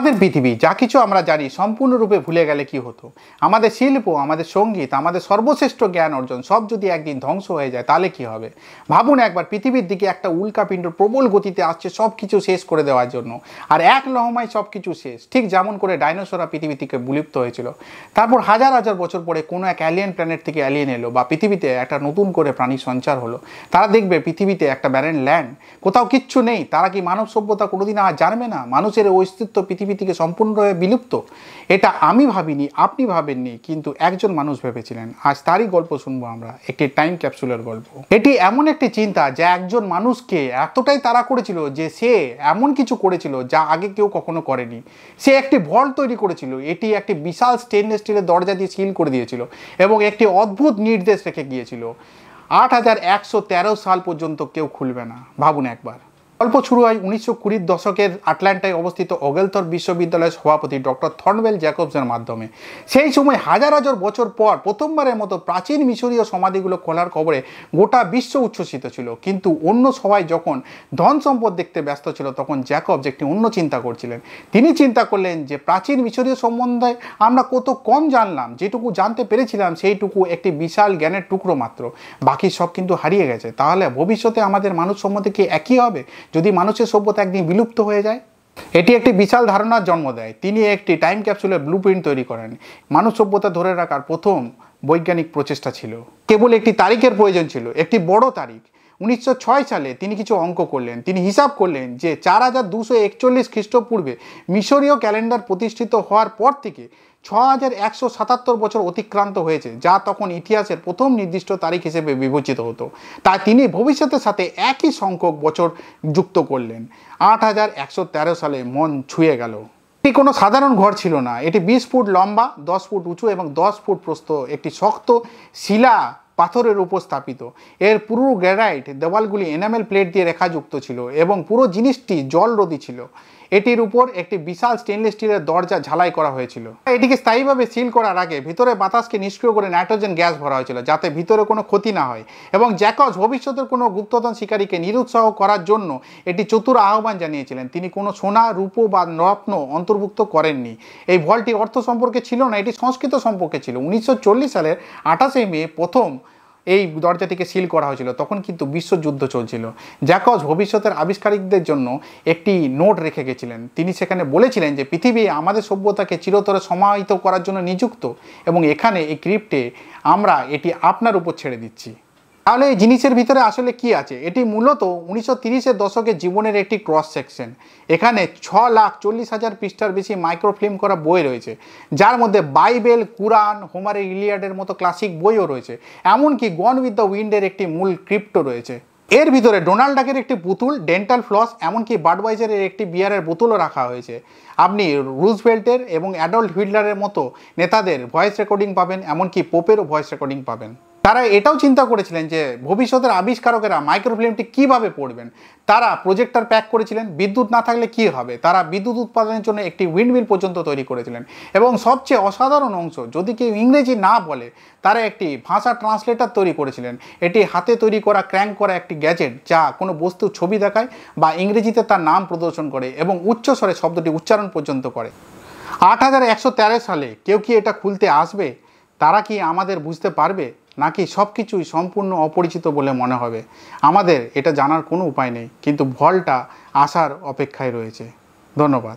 আমাদের পৃথিবী যা কিছু আমরা জানি সম্পূর্ণরূপে ভুলে গেলে কি হতো? আমাদের শিল্প, আমাদের সঙ্গীত, আমাদের সর্বশ্রেষ্ঠ জ্ঞান অর্জন সব যদি একদিন ধ্বংস হয়ে যায় তাহলে কি হবে? ভাবুন একবার, পৃথিবীর দিকে একটা উল্কাপিণ্ড প্রবল গতিতে আসছে সব কিছু শেষ করে দেওয়ার জন্য, আর এক লহমায় সব কিছু শেষ, ঠিক যেমন করে ডাইনোসররা পৃথিবী থেকে বিলুপ্ত হয়েছিল। তারপর হাজার হাজার বছর পরে কোনো এক অ্যালিয়েন প্ল্যানেট থেকে অ্যালিয়েন এলো, বা পৃথিবীতে একটা নতুন করে প্রাণী সঞ্চার হলো। তারা দেখবে পৃথিবীতে একটা ব্যারেন ল্যান্ড, কোথাও কিচ্ছু নেই। তারা কি মানব সভ্যতা কোনোদিন আর জানবে না? মানুষের অস্তিত্ব পৃথিবী থেকে সম্পূর্ণভাবে বিলুপ্ত? এটা আমি ভাবিনি, আপনি ভাবেননি, কিন্তু একজন মানুষ ভেবেছিলেন। আজ তারই গল্প শুনবো আমরা, একটি টাইম ক্যাপসুলের গল্প। এটি এমন একটি চিন্তা যা একজন মানুষকে এতটাই তাড়া করেছিল যে সে এমন কিছু করেছিল যা আগে কেউ কখনো করেনি। সে একটি ভল্ট তৈরি করেছিল, এটি একটি বিশাল স্টেনলেস স্টিলের দরজা দিয়ে সিল করে দিয়েছিল এবং একটি অদ্ভুত নির্দেশ রেখে গিয়েছিল, 8113 সাল পর্যন্ত কেউ খুলবে না। ভাবুন একবার। গল্প শুরু হয় 1920 দশকের আটলান্টায় অবস্থিত ওগেলথর বিশ্ববিদ্যালয়ের সভাপতি ডক্টর থর্নবেল জ্যাকবসের মাধ্যমে। সেই সময় হাজার হাজার বছর পর প্রথমবারের মতো প্রাচীন মিশরীয় সমাধিগুলো খোলার খবরে গোটা বিশ্ব উচ্ছ্বসিত ছিল। কিন্তু অন্য সবাই যখন ধন সম্পদ দেখতে ব্যস্ত ছিল, তখন জ্যাকবস একটি অন্য চিন্তা করছিলেন। তিনি চিন্তা করলেন যে প্রাচীন মিশরীয় সম্বন্ধে আমরা কত কম জানলাম। যেটুকু জানতে পেরেছিলাম সেইটুকু একটি বিশাল জ্ঞানের টুকরো মাত্র, বাকি সব কিন্তু হারিয়ে গেছে। তাহলে ভবিষ্যতে আমাদের মানুষ সম্বন্ধে কি একই হবে যদি মানুষের সভ্যতা একদিন বিলুপ্ত হয়ে যায়? এটি একটি বিশাল ধারণার জন্ম দেয়। তিনি একটি টাইম ক্যাপসুলের ব্লুপ্রিন্ট তৈরি করেন। মানব সভ্যতা ধরে রাখার প্রথম বৈজ্ঞানিক প্রচেষ্টা ছিল। কেবল একটি তারিখের প্রয়োজন ছিল, একটি বড় তারিখ। 1906 সালে তিনি কিছু অঙ্ক করলেন। তিনি হিসাব করলেন যে 4241 খ্রিস্টপূর্বে মিশরীয় ক্যালেন্ডার প্রতিষ্ঠিত হওয়ার পর থেকে 6177 বছর অতিক্রান্ত হয়েছে, যা তখন ইতিহাসের প্রথম নির্দিষ্ট তারিখ হিসেবে বিবেচিত হতো। তাই তিনি ভবিষ্যতের সাথে একই সংখ্যক বছর যুক্ত করলেন। 8113 সালে মন ছুঁয়ে গেল। এটি কোনো সাধারণ ঘর ছিল না। এটি 20 ফুট লম্বা, 10 ফুট উঁচু এবং 10 ফুট প্রস্থ একটি শক্ত শিলা পাথরের উপর স্থাপিত। এর পুরো গ্রানাইট দেওয়ালগুলি এনামেল প্লেট দিয়ে রেখাযুক্ত ছিল এবং পুরো জিনিসটি জলরোধী ছিল। এটির উপর একটি বিশাল স্টেনলেস স্টিলের দরজা ঝালাই করা হয়েছিল। এটিকে স্থায়ীভাবে সিল করার আগে ভিতরে বাতাসকে নিষ্ক্রিয় করে নাইট্রোজেন গ্যাস ভরা হয়েছিল, যাতে ভিতরে কোনো ক্ষতি না হয়। এবং জ্যাকবস ভবিষ্যতের কোনো গুপ্তধন শিকারীকে নিরুৎসাহ করার জন্য এটি চতুর আহ্বান জানিয়েছিলেন। তিনি কোনো সোনা, রূপো বা রত্ন অন্তর্ভুক্ত করেননি। এই ভল্টটি অর্থ সম্পর্কে ছিল না, এটি সংস্কৃত সম্পর্কে ছিল। 1940 সালের 28 মে প্রথম এই দরজাটিকে সিল করা হয়েছিল। তখন কিন্তু বিশ্বযুদ্ধ চলছিল। জ্যাকবস ভবিষ্যতের আবিষ্কারকদের জন্য একটি নোট রেখে গেছিলেন। তিনি সেখানে বলেছিলেন যে পৃথিবী আমাদের সভ্যতাকে চিরতরে সমাহিত করার জন্য নিযুক্ত, এবং এখানে এই ক্রিপ্টে আমরা এটি আপনার উপর ছেড়ে দিচ্ছি। তাহলে এই জিনিসের ভিতরে আসলে কি আছে? এটি মূলত 1930-এর দশকের জীবনের একটি ক্রস সেকশন। এখানে 6,40,000 পৃষ্ঠার বেশি মাইক্রোফিল্ম করা বই রয়েছে, যার মধ্যে বাইবেল, কুরআন, হোমারের ইলিয়াডের মতো ক্লাসিক বইও রয়েছে। এমনকি গন উইথ দ্য উইন্ডের একটি মূল ক্রিপ্টো রয়েছে। এর ভিতরে ডোনাল্ড ডাকের একটি পুতুল, ডেন্টাল ফ্লস, এমনকি বাডওয়াইজারের একটি বিয়ারের বোতলও রাখা হয়েছে। আপনি রুজভেল্টের এবং অ্যাডল্ট হিটলারের মতো নেতাদের ভয়েস রেকর্ডিং পাবেন, এমনকি পোপেরও ভয়েস রেকর্ডিং পাবেন। তারা এটাও চিন্তা করেছিলেন যে ভবিষ্যতের আবিষ্কারকেরা মাইক্রোফিল্মটি কীভাবে পড়বেন। তারা প্রজেক্টর প্যাক করেছিলেন। বিদ্যুৎ না থাকলে কী হবে? তারা বিদ্যুৎ উৎপাদনের জন্য একটি উইন্ডমিল পর্যন্ত তৈরি করেছিলেন। এবং সবচেয়ে অসাধারণ অংশ, যদি কেউ ইংরেজি না বলে, তারা একটি ভাষা ট্রান্সলেটর তৈরি করেছিলেন। এটি হাতে তৈরি করা, ক্র্যাঙ্ক করা একটি গ্যাজেট, যা কোনো বস্তুর ছবি দেখায় বা ইংরেজিতে তার নাম প্রদর্শন করে এবং উচ্চস্বরে শব্দটি উচ্চারণ পর্যন্ত করে। 8113 সালে কেউ কি এটা খুলতে আসবে? তারা কি আমাদের বুঝতে পারবে, নাকি সব কিছুই সম্পূর্ণ অপরিচিত বলে মনে হবে? আমাদের এটা জানার কোনো উপায় নেই, কিন্তু ভল্টটা আসার অপেক্ষায় রয়েছে। ধন্যবাদ।